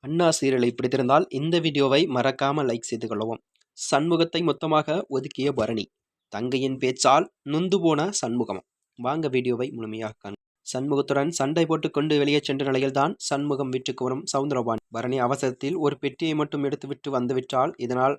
அண்ணா சீரியலை பிடித்திருந்தால் இந்த வீடியோவை மறக்காம லைக் செய்து கொள்ளவும். சண்முகத்தை மொத்தமாக ஒதுக்கிய பரணி, தங்கையின் பேச்சால் நொந்து போன சண்முகம். வாங்க வீடியோவை முழுமையாக காண்க. சண்முகத்துடன் சண்டை போட்டுக்கொண்டு வெளியே சென்ற நிலையில்தான் சண்முகம் வீட்டுக்கு வரும் சவுந்தரபாணி. பரணி அவசரத்தில் ஒரு பெட்டியை மட்டும் எடுத்துவிட்டு வந்துவிட்டால், இதனால்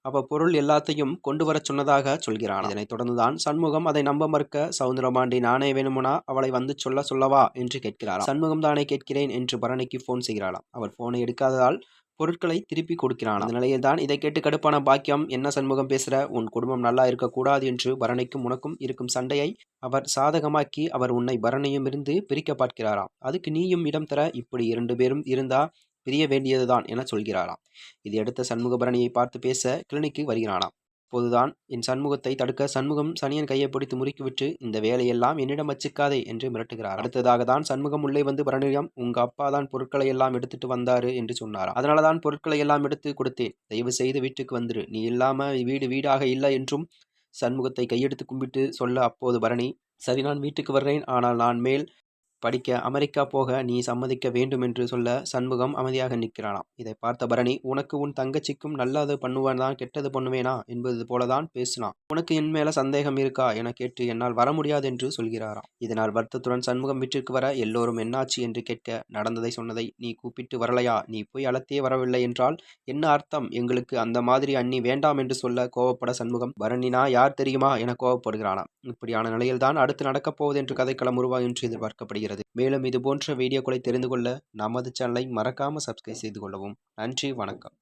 அவ பொருள் எல்லாத்தையும் கொண்டு வரச் சொன்னதாக சொல்கிறான். இதனைத் தொடர்ந்துதான் சண்முகம் அதை நம்ப மறுக்க, சவுந்தரபாண்டி நானே வேணுமுனா அவளை வந்து சொல்லவா என்று கேட்கிறாராம். சண்முகம் தானே கேட்கிறேன் என்று பரணிக்கு போன் செய்கிறாளாம். அவர் போனை எடுக்காததால் பொருட்களை திருப்பி கொடுக்கிறான். அந்த நிலையில் தான் இதை கேட்டு கடுப்பான பாக்கியம், என்ன சண்முகம் பேசுற, உன் குடும்பம் நல்லா இருக்கக்கூடாது என்று பரணிக்கும் உனக்கும் இருக்கும் சண்டையை அவர் சாதகமாக்கி அவர் உன்னை பரணியும் இருந்து பிரிக்க பார்க்கிறாராம். அதுக்கு நீயும் இடம் தர, இப்படி 2 பேரும் இருந்தா பிரிய வேண்டியதுதான் என சொல்கிறாராம். இதையடுத்த சண்முக பரணியை பார்த்து பேச கிளினிக்கு வருகிறானாம். அப்போதுதான் என் சண்முகத்தை தடுக்க சண்முகம் சனியன் கையை பிடித்து முறுக்கிவிட்டு, இந்த வேலையெல்லாம் என்னிடம் வச்சுக்காதே என்று மிரட்டுகிறார். அடுத்ததாக தான் சண்முகம் உள்ளே வந்து பரணியிடம், உங்க அப்பா தான் பொருட்களை எல்லாம் எடுத்துட்டு வந்தாரு என்று சொன்னாராம். அதனாலதான் பொருட்களை எல்லாம் எடுத்து கொடுத்தேன், தயவு செய்து வீட்டுக்கு வந்துரு, நீ இல்லாம வீடாக இல்லை என்றும் சண்முகத்தை கையெடுத்து கும்பிட்டு சொல்ல, அப்போது பரணி, சரி நான் வீட்டுக்கு வர்றேன், ஆனால் நான் மேல் படிக்க அமெரிக்கா போக நீ சம்மதிக்க வேண்டும் என்று சொல்ல சண்முகம் அமைதியாக நிற்கிறானாம். இதை பார்த்த பரணி, உனக்கு உன் தங்கச்சிக்கும் நல்லது பண்ணுவேன்தான் கெட்டது பண்ணுவேனா என்பது போலதான் பேசினான். உனக்கு என் மேல சந்தேகம் இருக்கா என கேட்டு என்னால் வர முடியாது என்று சொல்கிறாராம். இதனால் வருத்தத்துடன் சண்முகம் வீட்டிற்கு வர எல்லோரும் என்னாச்சு என்று கேட்க, நடந்ததை சொன்னதை நீ கூப்பிட்டு வரலையா, நீ போய் அழைத்தே வரவில்லை என்றால் என்ன அர்த்தம், எங்களுக்கு அந்த மாதிரி அண்ணி வேண்டாம் என்று சொல்ல கோவப்பட சண்முகம், பரணினா யார் தெரியுமா என கோவப்படுகிறானாம். இப்படியான நிலையில்தான் அடுத்து நடக்கப் போவது என்று கதைக்களம் உருவாகும் என்று எதிர்பார்க்கப்படுகிறது. மேலும் இது போன்ற வீடியோக்களை தெரிந்து கொள்ள நமது சேனலை மறக்காம சப்ஸ்கிரைப் செய்து கொள்ளவும். நன்றி, வணக்கம்.